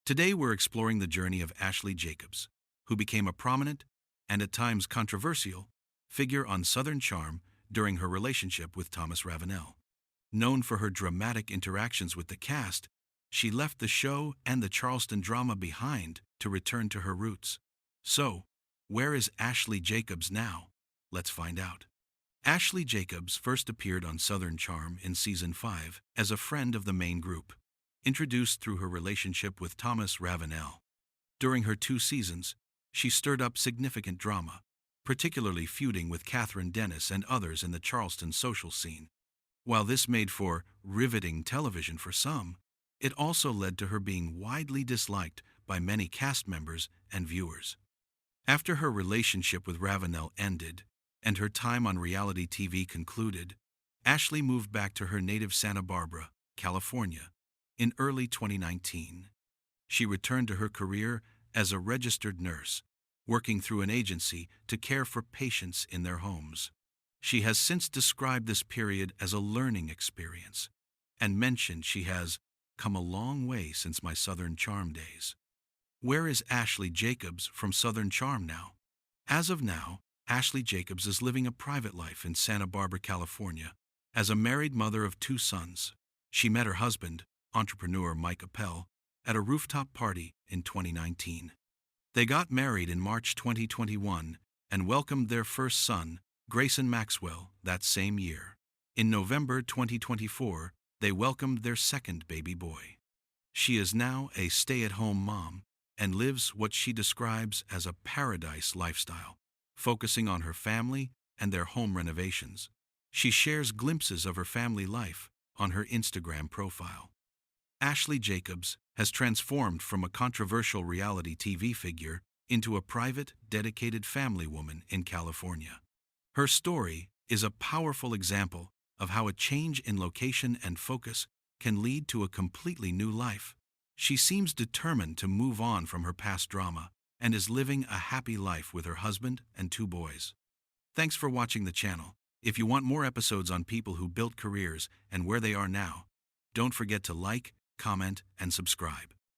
Today we're exploring the journey of Ashley Jacobs, who became a prominent, and at times controversial, figure on Southern Charm during her relationship with Thomas Ravenel. Known for her dramatic interactions with the cast, she left the show and the Charleston drama behind to return to her roots. So, where is Ashley Jacobs now? Let's find out. Ashley Jacobs first appeared on Southern Charm in Season 5 as a friend of the main group, introduced through her relationship with Thomas Ravenel. During her 2 seasons, she stirred up significant drama, particularly feuding with Catherine Dennis and others in the Charleston social scene. While this made for riveting television for some, it also led to her being widely disliked by many cast members and viewers. After her relationship with Ravenel ended and her time on reality TV concluded, Ashley moved back to her native Santa Barbara, California, in early 2019. She returned to her career as a registered nurse, working through an agency to care for patients in their homes. She has since described this period as a learning experience and mentioned she has come a long way since my Southern Charm days. Where is Ashley Jacobs from Southern Charm now? As of now, Ashley Jacobs is living a private life in Santa Barbara, California. As a married mother of 2 sons, she met her husband, entrepreneur Mike Appel, at a rooftop party in 2019. They got married in March 2021 and welcomed their first son, Grayson Maxwell, that same year. In November 2024, they welcomed their second baby boy. She is now a stay-at-home mom and lives what she describes as a paradise lifestyle, focusing on her family and their home renovations. She shares glimpses of her family life on her Instagram profile. Ashley Jacobs has transformed from a controversial reality TV figure into a private, dedicated family woman in California. Her story is a powerful example of how a change in location and focus can lead to a completely new life. She seems determined to move on from her past drama and is living a happy life with her husband and 2 boys. Thanks for watching the channel. If you want more episodes on people who built careers and where they are now, don't forget to like, comment, and subscribe.